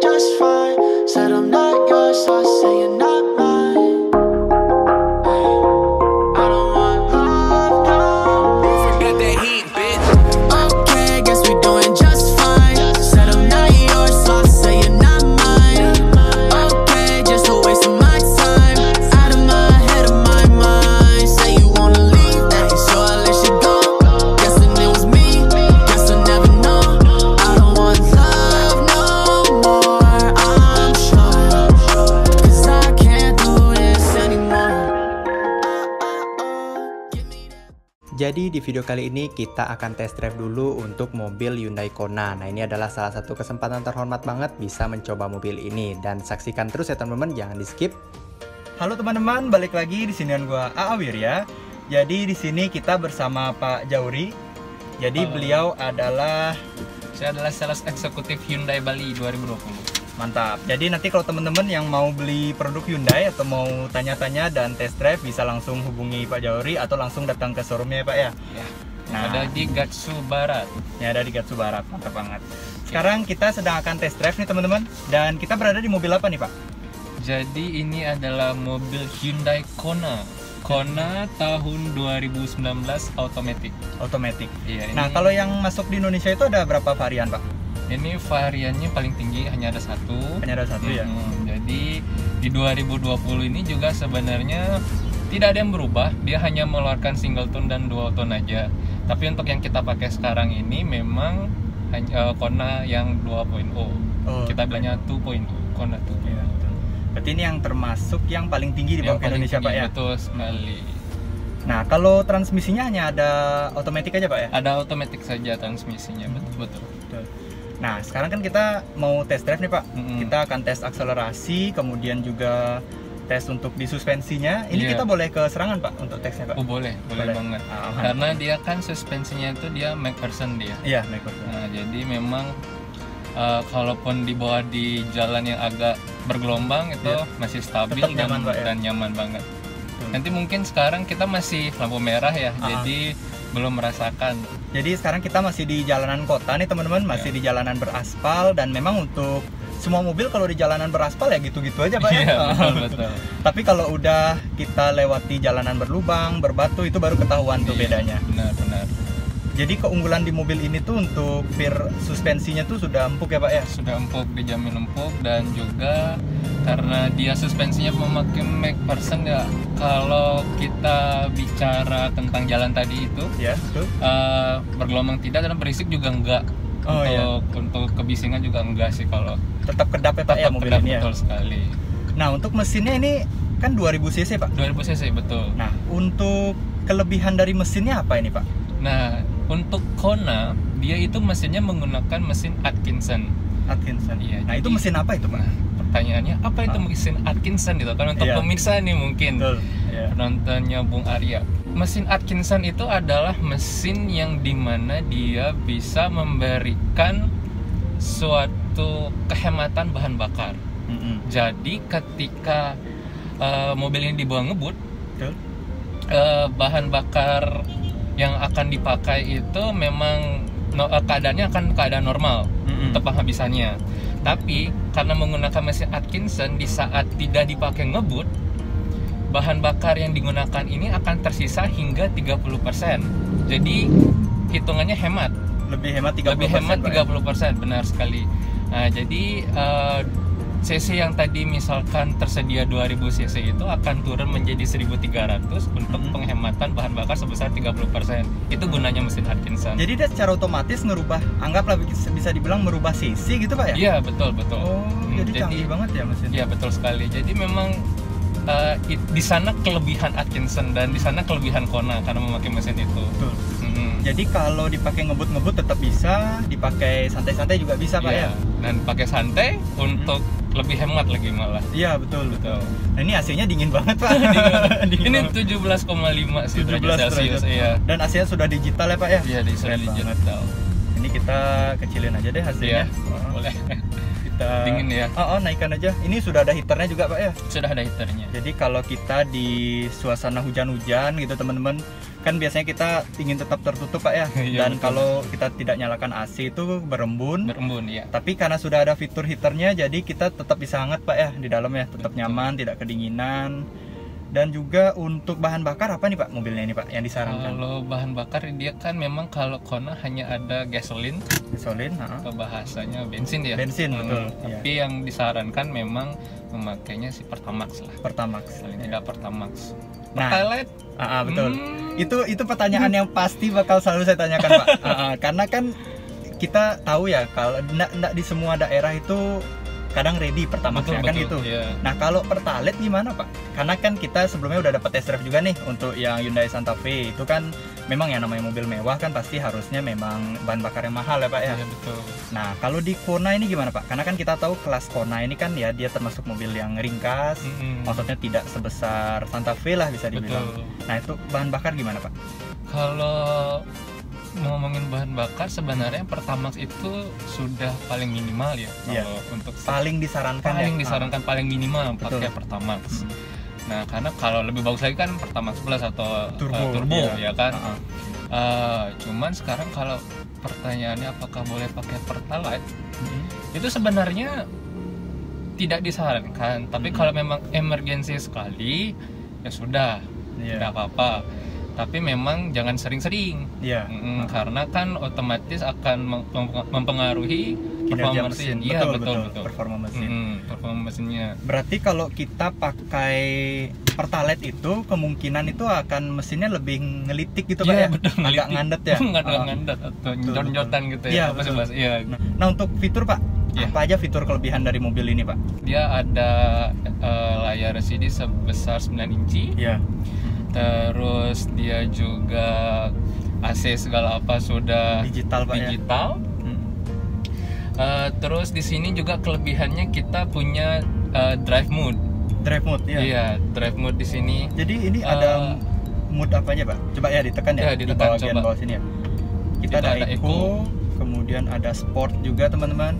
just fine. Said I'm not yours, so I say you're not mine. I don't want love, no. Forget that heat, bitch. Okay, guess we doing just fine. Said I'm not yours, so I say you're not mine. Okay, just a waste of my time. Out of my head, of my mind. Say you wanna leave, hey, so I let you go. Guessing it was me, guess I never know. I don't want love no more, I'm sure. Cause I can't do this anymore. Give me that. Jadi di video kali ini kita akan test drive dulu untuk mobil Hyundai Kona. Nah, ini adalah salah satu kesempatan terhormat banget bisa mencoba mobil ini, dan saksikan terus ya teman-teman, jangan di skip. Halo teman-teman, balik lagi di sinian gua AA Wirya. Jadi di sini kita bersama Pak Jauri. Jadi Halo. beliau adalah Saya adalah sales eksekutif Hyundai Bali 2020. mantap. Jadi nanti kalau teman-teman yang mau beli produk Hyundai atau mau tanya-tanya dan test drive bisa langsung hubungi Pak Jauri atau langsung datang ke showroomnya ya Pak ya. Ya. Nah. Ada di Gatsu Barat. Yang ada di Gatsu Barat, mantap banget. Sekarang kita sedang akan test drive nih teman-teman. Dan kita berada di mobil apa nih Pak? Jadi ini adalah mobil Hyundai Kona. Kona tahun 2019 automatic. Automatic. Iya, Nah kalau yang masuk di Indonesia itu ada berapa varian Pak? ini variannya paling tinggi hanya ada satu. Hanya ada satu ya? Jadi di 2020 ini juga sebenarnya tidak ada yang berubah. Dia hanya mengeluarkan single tone dan dual tone aja. Tapi untuk yang kita pakai sekarang ini memang hanya Kona yang 2.0. Kita bilangnya 2.0, Kona 2.0. Iya, betul. Berarti ini yang termasuk yang paling tinggi di Yang bawah paling Indonesia tinggi, Pak ya? Betul sekali. Nah kalau transmisinya hanya ada otomatis aja Pak ya? Ada otomatis saja transmisinya, betul. Betul. Nah sekarang kan kita mau test drive nih Pak. Mm-mm. Kita akan tes akselerasi, kemudian juga tes untuk di suspensinya. Ini Iya. kita boleh ke serangan Pak untuk tesnya Pak? Oh boleh Boleh. banget. Ah, Karena dia kan suspensinya itu dia McPherson dia. Iya, Michael. Nah jadi memang kalaupun dibawa di jalan yang agak bergelombang itu Iya. masih stabil Tetap nyaman, Pak, ya? dan nyaman banget. Betul. Nanti mungkin sekarang kita masih lampu merah ya, Ah. jadi belum merasakan. Jadi sekarang kita masih di jalanan kota nih teman-teman, masih di jalanan beraspal, dan memang untuk semua mobil kalau di jalanan beraspal ya gitu-gitu aja Pak Iya, ya. betul. Tapi kalau udah kita lewati jalanan berlubang, berbatu, itu baru ketahuan tuh Iya, bedanya. Benar. Jadi keunggulan di mobil ini tuh untuk pir suspensinya tuh sudah empuk ya Pak ya? Sudah empuk, dijamin empuk, dan juga karena dia suspensinya memakai McPherson ya. Kalau kita bicara tentang jalan tadi itu Ya, betul. bergelombang tidak dan berisik juga enggak. Oh, iya. Untuk kebisingan juga enggak sih kalau Tetap kedap ya Pak ya tetap mobil kedap, ini ya? betul sekali. Nah untuk mesinnya ini kan 2000 cc Pak. 2000 cc betul. Nah untuk kelebihan dari mesinnya apa ini Pak? Nah, untuk Kona dia itu mesinnya menggunakan mesin Atkinson. Atkinson. Iya, Nah itu jadi- mesin apa itu Pak? Nah, pertanyaannya apa itu mesin Atkinson gitu kan untuk Iya. pemirsa nih mungkin. Betul. Ya. Penontonnya Bung Arya. Mesin Atkinson itu adalah mesin yang dimana dia bisa memberikan suatu kehematan bahan bakar. Mm-mm. Jadi ketika mobil ini dibawa ngebut, Betul. bahan bakar yang akan dipakai itu memang keadaannya akan keadaan normal Mm-mm. untuk penghabisannya. Tapi karena menggunakan mesin Atkinson, di saat tidak dipakai ngebut, bahan bakar yang digunakan ini akan tersisa hingga 30%. Jadi hitungannya hemat. Lebih hemat 30%. Lebih hemat Pak, ya? 30%, benar sekali. Nah, jadi cc yang tadi misalkan tersedia 2000 cc itu akan turun menjadi 1300 untuk penghematan bahan bakar sebesar 30%. Itu gunanya mesin Atkinson. Jadi dia secara otomatis ngerubah, anggaplah bisa dibilang merubah cc gitu Pak ya? Iya, betul. Oh, jadi canggih banget ya mesin. Iya, betul sekali. Jadi memang di sana kelebihan Atkinson dan di sana kelebihan Kona karena memakai mesin itu. Betul. Mm-mm. Jadi kalau dipakai ngebut-ngebut tetap bisa, dipakai santai-santai juga bisa Pak Iya, ya? dan pakai santai untuk lebih hemat lagi malah. Iya betul. Betul. Nah ini AC-nya dingin banget Pak. Dingin Ini banget. 17,5 sih 17 derajat Celcius, derajat. iya. Dan AC-nya sudah digital ya Pak ya? Iya, di Keren sini banget. digital. Ini kita kecilin aja deh hasilnya. Iya, boleh. kita Dingin ya? naikkan aja. Ini sudah ada heaternya juga Pak ya. Sudah ada heaternya. Jadi kalau kita di suasana hujan-hujan gitu teman-teman, kan biasanya kita ingin tetap tertutup Pak ya. Iya, Dan betul. kalau kita tidak nyalakan AC itu berembun. Berembun ya. Tapi karena sudah ada fitur heaternya, jadi kita tetap bisa hangat Pak ya di dalam ya, tetap Betul. nyaman, tidak kedinginan. Dan juga untuk bahan bakar apa nih Pak mobilnya ini Pak yang disarankan? Kalau bahan bakar dia kan memang kalau Kona hanya ada gasolin Gasolin, atau bahasanya bensin ya. Bensin, betul. Tapi yang disarankan memang memakainya si Pertamax lah. Pertamax. Paling tidak Pertamax. Nah, Pertalite? betul. Hmm. Itu pertanyaan yang pasti bakal selalu saya tanyakan Pak. Karena kan kita tahu ya kalau enggak di semua daerah itu kadang ready Pertamax-nya kan gitu. Iya. Nah kalau Pertalite gimana Pak? Karena kan kita sebelumnya udah dapat test drive juga nih untuk yang Hyundai Santa Fe. Itu kan memang yang namanya mobil mewah kan pasti harusnya memang bahan bakar yang mahal ya Pak ya. Iya betul. Nah kalau di Kona ini gimana Pak? Karena kan kita tahu kelas Kona ini kan ya dia termasuk mobil yang ringkas. Mm-mm. Maksudnya tidak sebesar Santa Fe lah bisa dibilang. Betul. Nah itu bahan bakar gimana Pak? Kalau ngomongin bahan bakar sebenarnya Pertamax itu sudah paling minimal ya. Iya. Kalau untuk Paling disarankan paling minimal Betul. pakai Pertamax. Hmm. Nah, karena kalau lebih bagus lagi kan Pertamax Plus atau turbo ya kan. Cuman sekarang kalau pertanyaannya apakah boleh pakai Pertalite, itu sebenarnya tidak disarankan. Tapi kalau memang emergensi sekali ya sudah, Iya. tidak apa-apa. Tapi memang jangan sering-sering. Iya. Karena kan otomatis akan mempengaruhi Kinerja performa mesin. mesin. Iya, betul. Performa mesin. Performa mesinnya. Berarti kalau kita pakai Pertalite itu kemungkinan itu akan mesinnya lebih ngelitik gitu Pak Iya, ya? betul, Agak ngelitik. ngandet ya? Ngandet atau njot-njotan gitu Iya, ya. Apa sih betul. bahasa? Iya. Nah untuk fitur Pak, Iya. apa aja fitur kelebihan dari mobil ini Pak? Dia ada layar LCD sebesar 9 inci. Iya. Terus dia juga AC segala apa sudah Digital Pak ya? digital. Terus di sini juga kelebihannya kita punya drive mode. Drive mode ya? Iya, drive mode di sini. Jadi ini ada mode apa aja Pak? Coba ya ditekan ya, Ya, di ditekan, bagian coba. bawah sini ya. Kita Kita ada ada Eco, Eco. kemudian ada Sport juga teman-teman.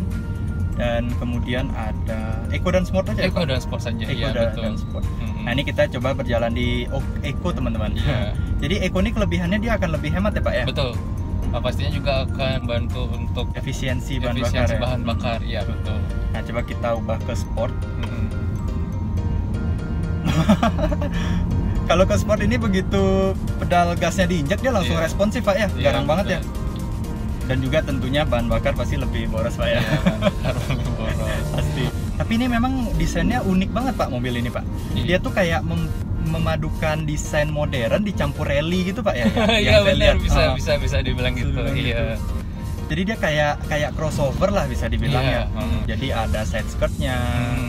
Dan kemudian ada Eco dan Sport aja ya, Eco Pak? dan Sport saja. Eco Iya, dan betul. Sport. Mm-mm. Nah ini kita coba berjalan di Eco teman-teman. Iya. Jadi Eco ini kelebihannya dia akan lebih hemat ya Pak ya? Betul. Pastinya juga akan bantu untuk Efisiensi bahan bakar efisiensi ya? bahan bakar. Iya, betul. Nah coba kita ubah ke Sport. Mm-mm. Kalau ke Sport ini begitu pedal gasnya diinjak dia langsung Iya. responsif Pak ya? Iya, Garang banget ya? betul. Dan juga tentunya bahan bakar pasti lebih boros Pak ya? Iya, harus lebih boros. Pasti. Tapi ini memang desainnya unik banget Pak mobil ini Pak. Iya. Dia tuh kayak memadukan desain modern dicampur rally gitu Pak ya? Iya Yang saya benar, lihat. bisa dibilang gitu. dibilang Iya. Jadi dia kayak crossover lah bisa dibilang Iya, ya. Jadi ada side skirtnya,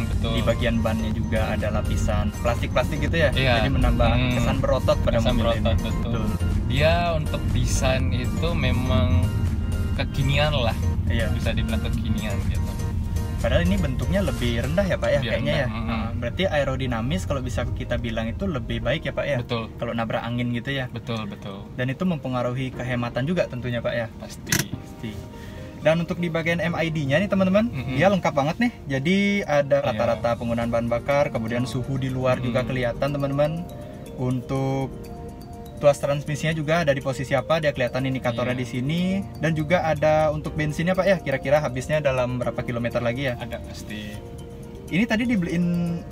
Betul. di bagian bannya juga ada lapisan plastik gitu ya. Iya. Jadi menambah kesan berotot pada Kesan mobil berotot, ini. betul. Dia untuk desain itu memang kekinian lah, Iya. bisa dibilang kekinian gitu. Padahal ini bentuknya lebih rendah ya Pak ya Lebih kayaknya ya. rendah, Nah, berarti aerodinamis kalau bisa kita bilang itu lebih baik ya Pak ya. Betul, Kalau nabrak angin gitu ya. betul. Dan itu mempengaruhi kehematan juga tentunya Pak ya. Pasti. Pasti. Dan untuk di bagian MID-nya nih teman-teman, dia lengkap banget nih. Jadi ada rata-rata penggunaan bahan bakar, kemudian suhu di luar juga kelihatan teman-teman. Untuk tuas transmisinya juga ada di posisi apa, dia kelihatan indikatornya Iya. di sini. Dan juga ada untuk bensinnya Pak ya, kira-kira habisnya dalam berapa kilometer lagi ya? Ada pasti. Ini tadi dibeliin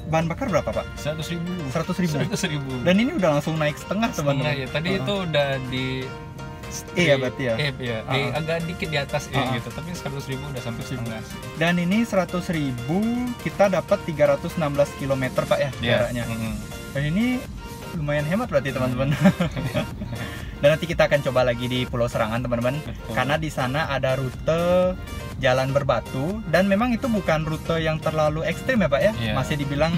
bahan bakar berapa Pak? 100.000. 100.000. 100.000. Dan ini udah langsung naik setengah teman-teman. ya. Tadi itu udah di E ya berarti ya? agak dikit di atas E Ah. gitu, tapi 100.000 udah sampai setengah. Dan ini 100.000 kita dapat 316 km Pak ya jaraknya. Dan ini lumayan hemat berarti teman-teman. Dan nanti kita akan coba lagi di Pulau Serangan teman-teman. Betul. Karena di sana ada rute jalan berbatu dan memang itu bukan rute yang terlalu ekstrim ya Pak ya. Iya. Masih dibilang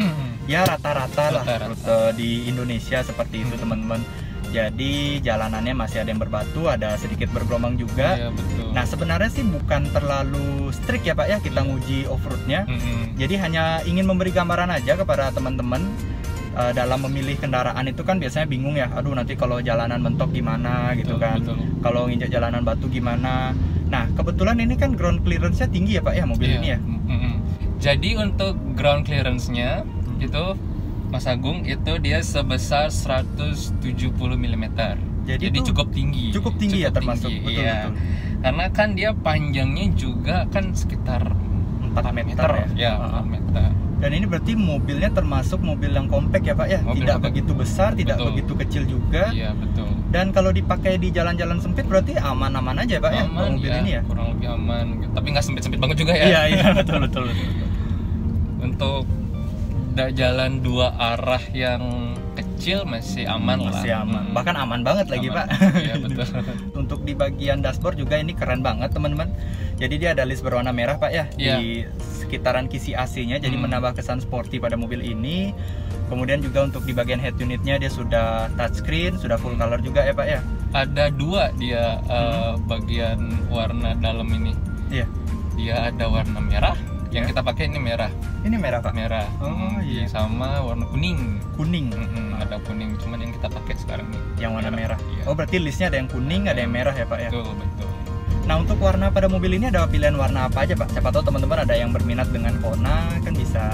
ya rata-rata lah Rata-rata. rute di Indonesia seperti itu teman-teman. Jadi jalanannya masih ada yang berbatu, ada sedikit bergelombang juga. Iya, betul. Nah sebenarnya sih bukan terlalu strict ya Pak ya kita nguji off-roadnya. Jadi hanya ingin memberi gambaran aja kepada teman-teman dalam memilih kendaraan itu kan biasanya bingung ya. Aduh nanti kalau jalanan mentok gimana gitu Betul, kan. betul. Kalau nginjak jalanan batu gimana. Nah kebetulan ini kan ground clearance-nya tinggi ya Pak ya mobil Iya. ini ya. Jadi untuk ground clearance-nya itu Mas Agung itu dia sebesar 170 mm. Jadi itu cukup tinggi. cukup tinggi ya termasuk, tinggi, betul, iya. betul. Karena kan dia panjangnya juga kan sekitar 4 meter ya. Ya, 4 meter. Dan ini berarti mobilnya termasuk mobil yang compact ya Pak ya? Mobil Tidak compact. begitu besar, tidak Betul. begitu kecil juga. Iya, betul. Dan kalau dipakai di jalan-jalan sempit berarti aman-aman aja Pak ya? Aman Mobil ya, ini ya? kurang lebih aman. Tapi nggak sempit-sempit banget juga ya. Iya, iya, betul, betul, betul. Untuk jalan dua arah yang kecil masih aman lah. Masih aman. Mm. Bahkan aman banget lagi Aman. Pak. Iya, betul. Untuk di bagian dashboard juga ini keren banget teman-teman. Jadi dia ada list berwarna merah Pak ya Iya. di sekitaran kisi AC-nya, jadi menambah kesan sporty pada mobil ini. Kemudian juga untuk di bagian head unitnya dia sudah touchscreen, sudah full color juga ya Pak ya. Ada dua dia bagian warna dalam ini. Iya. Dia ada warna merah. Yang Iya. kita pakai ini merah. Ini merah Pak. Merah. Oh, iya. Sama warna kuning. Kuning. Ada kuning. Cuman yang kita pakai sekarang nih. Yang warna merah. Iya. Oh berarti listnya ada yang kuning, ada yang merah ya Pak ya. Betul, betul. Nah untuk warna pada mobil ini ada pilihan warna apa aja Pak? Siapa tahu teman-teman ada yang berminat dengan Kona, kan bisa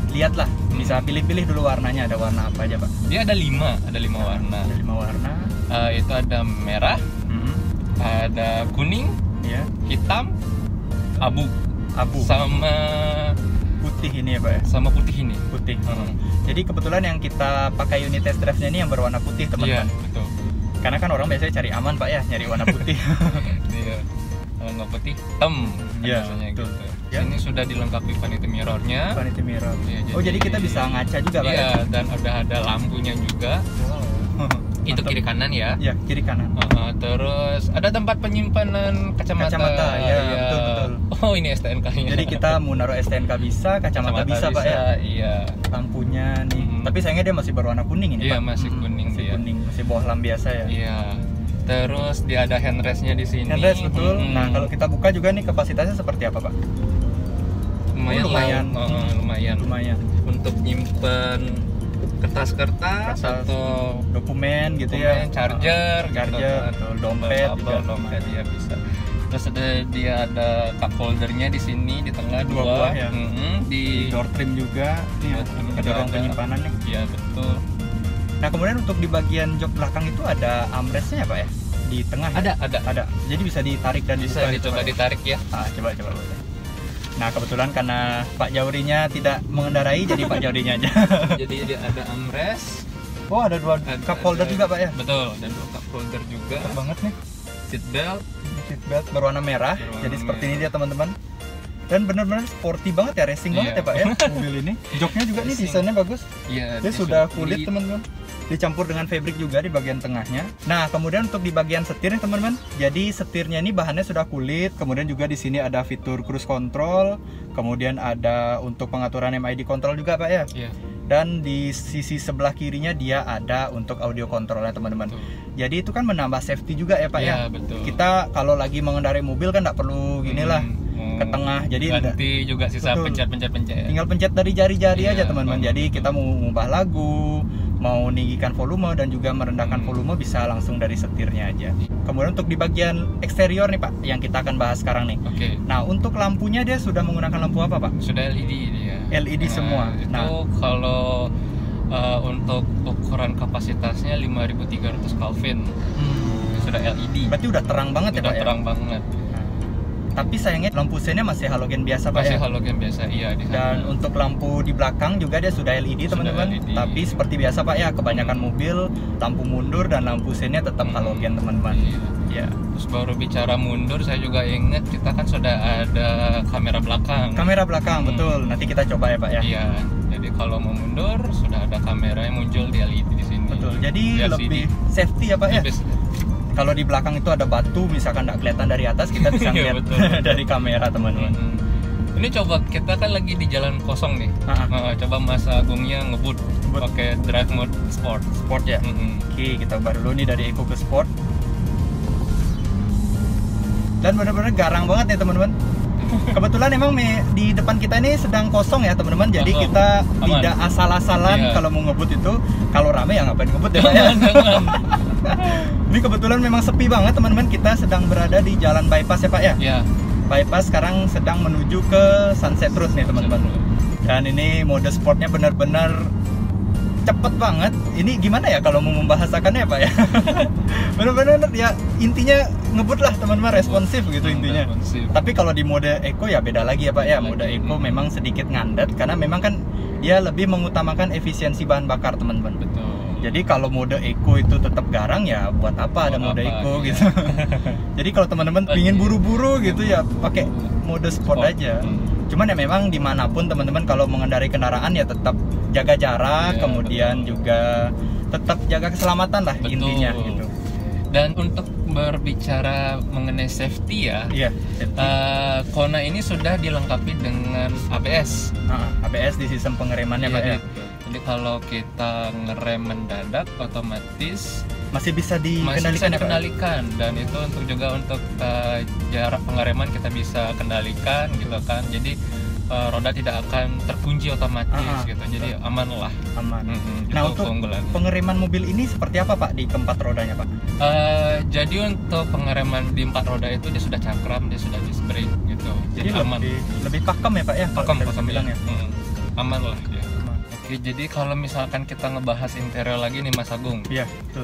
lihat lah, bisa pilih-pilih dulu warnanya, ada warna apa aja Pak? Dia ada 5 warna. Ada 5 warna. Itu ada merah, ada kuning, Ya, hitam, abu, abu, sama putih ini ya Pak ya. sama putih ini. Putih. Jadi kebetulan yang kita pakai unit test drive-nya ini yang berwarna putih Iya, teman-teman. betul. Karena kan orang biasanya cari aman Pak ya, nyari warna putih. Iya. Kalau nggak putih, hitam. Iya, biasanya betul. gitu. Ya. Ini sudah dilengkapi vanity mirror-nya. Vanity mirror. Iya, Oh jadi kita bisa ngaca juga Pak Iya, ya? dan udah ada lampunya juga. Itu Mantap. kiri kanan ya. Ya, kiri kanan. Terus ada tempat penyimpanan kacamata. Kacamata, ya, Iya. betul, betul. Oh, ini STNK-nya. Jadi kita mau naruh STNK bisa, kacamata bisa Pak ya. Iya. Lampunya nih. Tapi sayangnya dia masih berwarna kuning ini Iya, Pak. masih kuning Masih dia. kuning, masih bohlam biasa ya. Iya. Terus dia ada handrest-nya di sini. Handrest betul. Mm-mm. Nah, kalau kita buka juga nih kapasitasnya seperti apa Pak? lumayan, Oh, lumayan. lah. Lumayan. Lumayan. Untuk nyimpen kertas-kertas Kertas, atau dokumen gitu dokumen, ya. charger, Charger gitu. atau dompet Kabel, juga. dompet ya bisa. Terus dia ada cup holdernya di sini di tengah Dua dua, buah ya. di Door trim juga. Nih, Door trim ada juga ruang ada. penyimpanan nih. Iya, betul. Nah, kemudian untuk di bagian jok belakang itu ada armrestnya ya Pak ya? Di tengah ya? Ada. Jadi bisa ditarik dan Bisa dibuka gitu, dicoba Pak ya? ditarik ya. Coba boleh. Nah, kebetulan karena Pak Jaurinya tidak mengendarai, jadi Pak Jaurinya aja. Jadi dia ada armrest. Oh, ada dua cup holder juga Pak ya? Betul, ada 2 cup holder juga. Mantap banget nih. Seat belt. Seat belt berwarna merah. Berwarna Jadi seperti merah. ini dia teman-teman. Dan benar-benar sporty banget ya, racing banget Iya. ya Pak ya mobil ini. Joknya juga nih Racing. desainnya bagus. Iya, Dia sudah kulit teman-teman. Dicampur dengan fabric juga di bagian tengahnya. Nah, kemudian untuk di bagian setir nih teman-teman. Jadi setirnya ini bahannya sudah kulit. Kemudian juga di sini ada fitur cruise control. Kemudian ada untuk pengaturan MID control juga Pak ya. Iya. Dan di sisi sebelah kirinya dia ada untuk audio controlnya teman-teman. Betul. Jadi itu kan menambah safety juga ya Pak ya. Iya, betul. Kita kalau lagi mengendarai mobil kan nggak perlu ginilah ke tengah. Jadi ganti juga sisa Betul. pencet-pencet. tinggal pencet dari jari-jari Iya, aja teman-teman. betul. Jadi kita mau mengubah lagu, mau meninggikan volume dan juga merendahkan volume bisa langsung dari setirnya aja. Kemudian untuk di bagian eksterior nih Pak, yang kita akan bahas sekarang nih. Oke. Nah, untuk lampunya dia sudah menggunakan lampu apa Pak? Sudah LED dia. LED semua. Itu Nah. kalau untuk ukuran kapasitasnya 5300 Kelvin. Sudah LED. Berarti udah terang banget ya Udah Pak terang ya? banget. Tapi sayangnya lampu sennya masih halogen biasa Pak Masih ya? halogen biasa, iya di sana. Dan untuk lampu di belakang juga dia sudah LED Sudah teman-teman. LED. Tapi seperti biasa Pak ya, kebanyakan mobil lampu mundur dan lampu sennya tetap halogen teman-teman. Iya. Ya. Terus baru bicara mundur, saya juga ingat kita kan sudah ada kamera belakang. Kamera belakang betul. Nanti kita coba ya Pak ya. Iya. Jadi kalau mau mundur sudah ada kamera yang muncul di LED di sini. Betul. Jadi Di LCD. lebih safety ya Pak ya. Lebih- Kalau di belakang itu ada batu, misalkan nggak kelihatan dari atas, kita bisa Iya, ngeliat betul. dari kamera teman-teman. Ini coba kita kan lagi di jalan kosong nih. Coba Mas Agungnya ngebut pakai drive mode sport. Sport ya. Oke, kita ubah dulu nih dari Eco ke Sport. Dan benar-benar garang banget nih teman-teman. Kebetulan emang di depan kita ini sedang kosong ya teman-teman. Jadi Kosong. kita Aman. tidak asal-asalan Iya. kalau mau ngebut itu. Kalau rame ya ngapain ngebut ya Pak ya. Ini kebetulan memang sepi banget teman-teman. Kita sedang berada di jalan bypass ya Pak ya. Ya, bypass sekarang sedang menuju ke Sunset Road nih teman-teman. Dan ini mode sportnya benar-benar cepet banget. Ini gimana ya kalau mau membahasakannya Pak ya? Benar-benar ya intinya ngebut lah teman-teman, responsif gitu intinya. Responsif. Tapi kalau di mode eco ya beda lagi ya Pak ya. Mode eco memang sedikit ngandet karena memang kan dia lebih mengutamakan efisiensi bahan bakar teman-teman. Betul. Jadi kalau mode eco itu tetap garang ya buat apa ada mode eco iya. gitu. Jadi kalau teman-teman pingin buru-buru gitu ya pakai mode sport aja. Cuman ya memang dimanapun teman-teman kalau mengendarai kendaraan ya tetap jaga jarak, Iya, kemudian juga tetap jaga keselamatan lah Betul. intinya gitu. Dan untuk berbicara mengenai safety ya, Iya. Kona ini sudah dilengkapi dengan ABS. ABS di sistem pengeremannya Pak ya. Jadi kalau kita ngerem mendadak, otomatis Masih bisa masih bisa dikendalikan ya Pak? dikendalikan, dan itu untuk juga untuk jarak pengereman kita bisa kendalikan gitu kan. Jadi roda tidak akan terkunci otomatis gitu. Jadi aman lah. Aman. Itu Nah untuk keunggulannya. pengereman mobil ini seperti apa Pak di keempat rodanya Pak? Jadi untuk pengereman di 4 roda itu dia sudah cakram, dia sudah disc brake gitu. Jadi aman. lebih pakem ya Pak ya? kalau Pakem kita bisa bilang ya. Aman lah dia. Aman. Oke, jadi kalau misalkan kita ngebahas interior lagi nih Mas Agung, Iya, betul.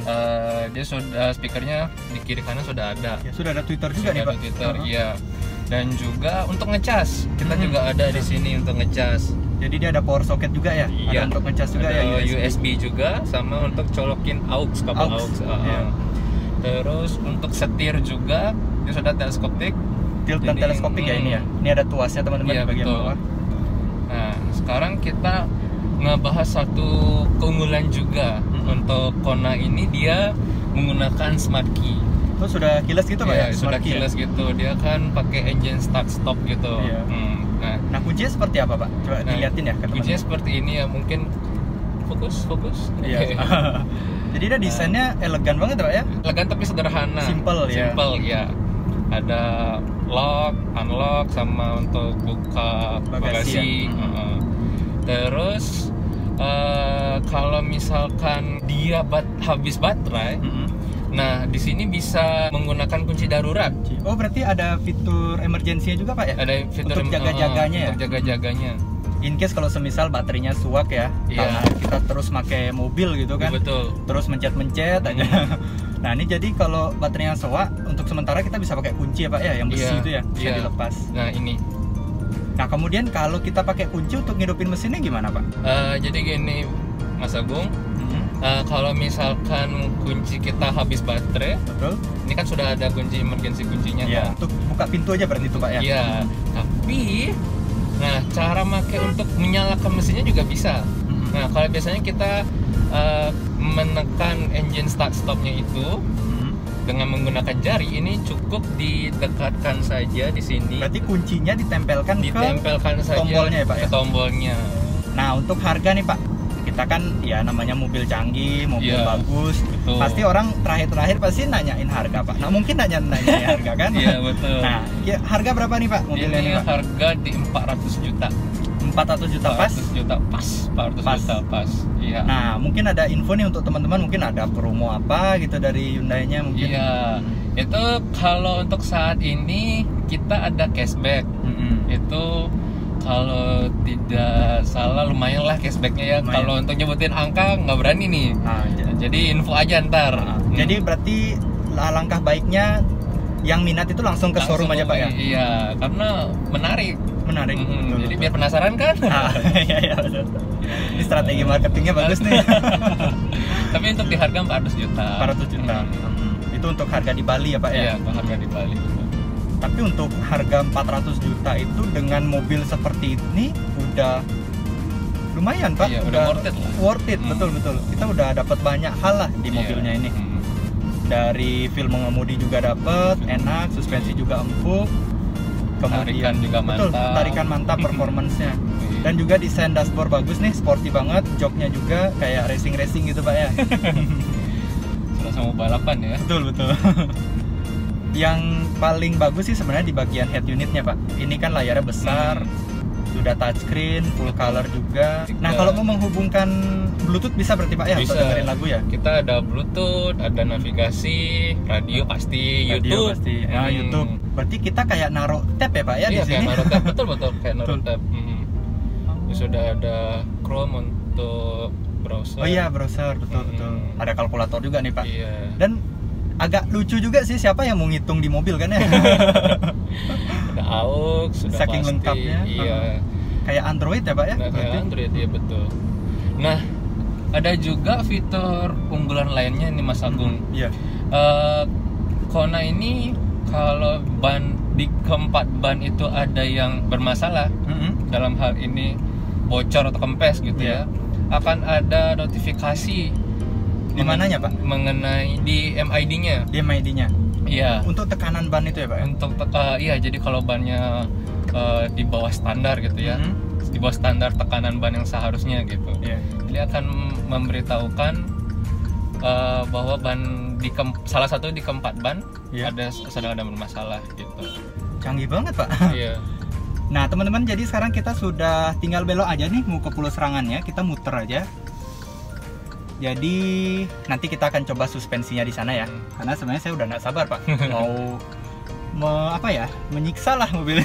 dia sudah speakernya di kiri kanan sudah ada. Ya, sudah ada Twitter juga Sudah nih ada Pak. Twitter, iya. Dan juga untuk ngecas, kita Mhm. juga ada di sini untuk ngecas. Jadi dia ada power socket juga ya? Iya. Ada untuk ngecas juga Ada ya USB juga, sama untuk colokin aux, kabel Aux, aux. iya. Terus untuk setir juga dia sudah teleskopik. Tilt dan Jadi, teleskopik ya ini ya. Ini ada tuasnya teman-teman Iya, di bagian betul. bawah. Nah, sekarang kita ngebahas satu keunggulan juga. Untuk Kona ini dia menggunakan smart key. Itu sudah keyless gitu Pak ya? Iya, sudah Smart key ya? keyless gitu. Dia kan pakai engine start stop gitu. Iya. Nah, Nah kuncinya seperti apa Pak? Coba dilihatin ya ke kuncinya teman-teman. seperti ini ya, mungkin fokus. Iya. Jadi dia desainnya elegan banget Pak ya? Elegan tapi sederhana. Simple ya. Simple ya. Ada lock, unlock, sama untuk buka Bagasi bagasi. ya. Terus kalau misalkan dia habis baterai, nah di sini bisa menggunakan kunci darurat. Oh berarti ada fitur emergency juga Pak ya? Ada fitur Untuk jaga-jaganya ya? Untuk jaga-jaganya. In case kalau semisal baterainya suwak ya, Iya. karena kita terus pakai mobil gitu kan, Betul. terus mencet-mencet aja. Nah ini jadi kalau baterainya suwak, untuk sementara kita bisa pakai kunci ya Pak ya, yang besi Iya, itu ya, bisa iya. dilepas. Nah ini. Nah kemudian kalau kita pakai kunci untuk ngidupin mesinnya gimana Pak? Jadi gini Mas Agung, kalau misalkan kunci kita habis baterai, Betul? ini kan sudah ada kunci emergency kuncinya Iya. kan? Untuk buka pintu aja berarti itu Pak ya? Iya, tapi nah cara pakai untuk menyalakan mesinnya juga bisa. Nah kalau biasanya kita menekan engine start stopnya itu dengan menggunakan jari, ini cukup didekatkan saja di sini, Berarti kuncinya ditempelkan ditempelkan ke saja tombolnya ya Pak ya? ke tombolnya. Nah untuk harga nih Pak, kita kan ya namanya mobil canggih, mobil Iya, bagus, betul. pasti orang terakhir pasti nanyain harga Pak. Nah mungkin nanyain harga kan? Iya betul. Nah ya, harga berapa nih Pak mobilnya Ini nih Pak? harga di 400 juta. 400 juta pas? 400 juta pas. 400 Pas. juta pas. Iya. Nah mungkin ada info nih untuk teman-teman, mungkin ada promo apa gitu dari Hyundai-nya mungkin? Iya. Itu kalau untuk saat ini kita ada cashback. Itu kalau tidak salah lumayan lah cashbacknya ya. Lumayan. Kalau untuk nyebutin angka nggak berani nih. Nah, Jadi info aja ntar. Jadi berarti langkah baiknya yang minat itu langsung ke showroom aja Pak ya? Iya, karena menarik. Menarik. Betul, Jadi betul. biar penasaran kan. Iya betul. Ini strategi marketingnya bagus nih. Tapi untuk di harga 400 juta. 400 juta. Itu untuk harga di Bali ya Pak ya? Iya, untuk harga di Bali. Tapi untuk harga 400 juta itu dengan mobil seperti ini udah lumayan Pak. Iya, udah worth it lah. Worth it, betul. Kita udah dapat banyak hal lah di mobilnya ini. Dari feel mengemudi juga dapat, enak, suspensi juga empuk. Tarikan juga betul, mantap. tarikan mantap performance-nya. Dan juga desain dashboard bagus nih, sporty banget, joknya juga kayak racing gitu Pak ya. Serasa mau balapan ya. Betul. Yang paling bagus sih sebenarnya di bagian head unitnya Pak. Ini kan layarnya besar, sudah touchscreen, full color juga. Nah kalau mau menghubungkan Bluetooth bisa berarti Pak ya untuk dengerin lagu ya? Kita ada Bluetooth, ada navigasi, radio pasti, Radio YouTube. pasti. Nah, YouTube. Berarti kita kayak naruh tab ya Pak ya di Iya, kayak sini. naruh tab, betul kayak naruh Betul. tab. Terus sudah ada Chrome untuk browser. Oh iya, browser, betul. Ada kalkulator juga nih Pak. Iya. Dan agak lucu juga sih, siapa yang mau ngitung di mobil kan ya. Ada AUX, sudah Saking pasti. lengkapnya. Iya. Kayak Android ya Pak ya. Nah, kayak berarti. Android, iya betul. Nah, ada juga fitur unggulan lainnya nih Mas Agung. Iya. Kona ini kalau ban di keempat ban itu ada yang bermasalah, dalam hal ini bocor atau kempes gitu Iya. ya, akan ada notifikasi Di mananya Pak? mengenai di MID-nya. Di MID-nya. Iya. Untuk tekanan ban itu ya Pak ya? Untuk iya, jadi kalau bannya di bawah standar gitu ya, di bawah standar tekanan ban yang seharusnya gitu. Iya. Jadi akan memberitahukan bahwa ban di salah satu di keempat ban Iya. sedang ada bermasalah gitu. Canggih banget Pak. Iya. Nah teman-teman, jadi sekarang kita sudah tinggal belok aja nih, mau ke Pulau Serangannya, kita muter aja. Jadi nanti kita akan coba suspensinya di sana ya. Karena sebenarnya saya udah nggak sabar Pak, mau menyiksa lah mobil.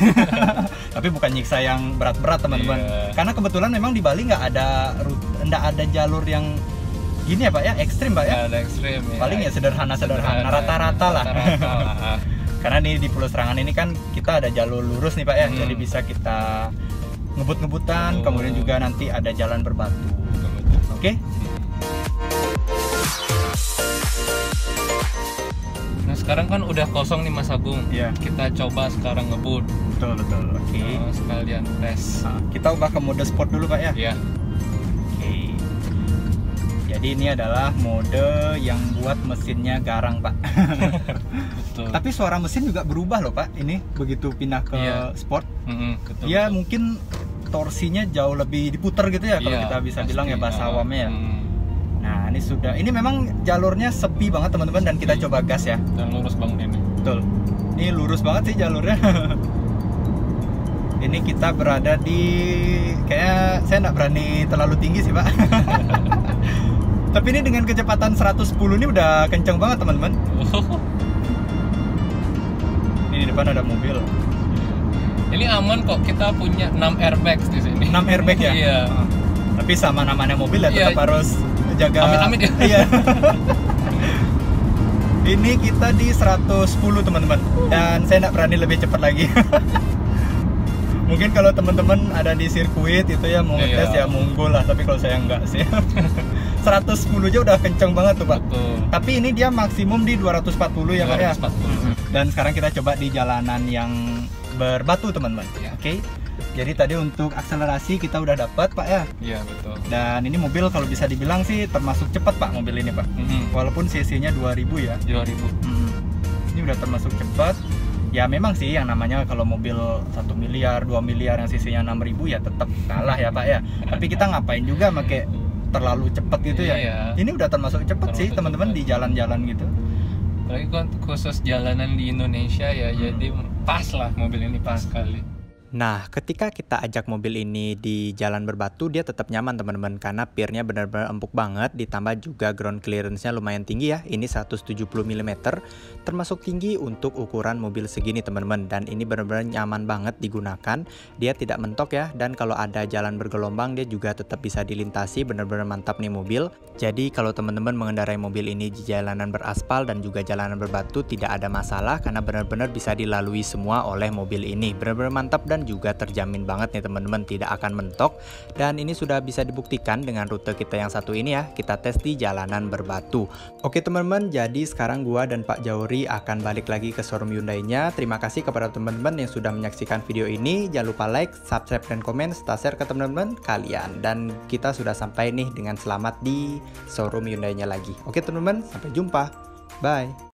Tapi bukan nyiksa yang berat-berat teman-teman. Iya. Karena kebetulan memang di Bali nggak ada jalur yang gini ya Pak ya, ekstrim Pak ya. Nggak ada ekstrim ya. Paling ya sederhana, rata-rata lah. Rata-rata lah. Karena nih di Pulau Serangan ini kan kita ada jalur lurus nih Pak ya, Hmm. jadi bisa kita ngebut-ngebutan, kemudian juga nanti ada jalan berbatu. Betul. Oke? Nah sekarang kan udah kosong nih Mas Agung. Iya. Kita coba sekarang ngebut. Betul. Oke. Sekalian tes. Nah, kita ubah ke mode sport dulu Pak ya. Ya. Oke. Jadi ini adalah mode yang buat mesinnya garang Pak. Betul. Tapi suara mesin juga berubah loh Pak. Ini begitu pindah ke Iya. sport, Betul. dia betul. mungkin torsinya jauh lebih diputer gitu ya, kalau Iya, kita bisa pasti. bilang ya bahasa awamnya ya. Hmm. Nah ini memang jalurnya sepi banget teman-teman, dan kita coba gas ya. Dan lurus banget ini. Betul. Ini lurus banget sih jalurnya. Ini kita berada di, kayak saya nggak berani terlalu tinggi sih Pak. Tapi ini dengan kecepatan 110 ini udah kenceng banget teman-teman. Ini di depan ada mobil. Ini aman kok, kita punya 6 airbags di sini. 6 airbag ya? Iya. Tapi sama namanya mobil ya Iya. tetap harus jaga. Amit-amit ya. Iya. Ini kita di 110 teman-teman, dan saya nggak berani lebih cepat lagi. Mungkin kalau teman-teman ada di sirkuit itu ya mau ngetes Iya. ya monggo lah, tapi kalau saya enggak sih. 110 aja udah kenceng banget tuh Pak. Betul. Tapi ini dia maksimum di 240 ya Pak ya. 240. Dan sekarang kita coba di jalanan yang berbatu teman-teman. Ya. Oke. Jadi tadi untuk akselerasi kita udah dapat Pak ya. Iya betul. Dan ini mobil kalau bisa dibilang sih termasuk cepat Pak mobil ini Pak. Walaupun cc-nya 2000 ya. 2000. Ini udah termasuk cepat. Ya memang sih yang namanya kalau mobil 1 miliar, 2 miliar yang cc-nya 6000 ya tetap kalah ya Pak ya. Tapi kita ngapain juga pakai terlalu cepat gitu ya. Iya. Ini udah termasuk cepat sih Termasuk teman-teman cepat. di jalan-jalan gitu. Apalagi kan khusus jalanan di Indonesia ya, jadi pas lah mobil ini pas sekali. Nah, ketika kita ajak mobil ini di jalan berbatu, dia tetap nyaman teman-teman, karena pirnya benar-benar empuk banget, ditambah juga ground clearance-nya lumayan tinggi ya. Ini 170 mm, termasuk tinggi untuk ukuran mobil segini teman-teman, dan ini benar-benar nyaman banget digunakan. Dia tidak mentok ya, dan kalau ada jalan bergelombang dia juga tetap bisa dilintasi, benar-benar mantap nih mobil. Jadi kalau teman-teman mengendarai mobil ini di jalanan beraspal dan juga jalanan berbatu tidak ada masalah, karena benar-benar bisa dilalui semua oleh mobil ini. Benar-benar mantap dan juga terjamin banget nih teman-teman, tidak akan mentok. Dan ini sudah bisa dibuktikan dengan rute kita yang satu ini ya, kita tes di jalanan berbatu. Oke teman-teman, jadi sekarang gua dan Pak Jauri akan balik lagi ke showroom Hyundai-nya. Terima kasih kepada teman-teman yang sudah menyaksikan video ini. Jangan lupa like, subscribe, dan komen serta share ke teman-teman kalian. Dan kita sudah sampai nih dengan selamat di showroom Hyundai-nya lagi. Oke teman-teman, sampai jumpa. Bye.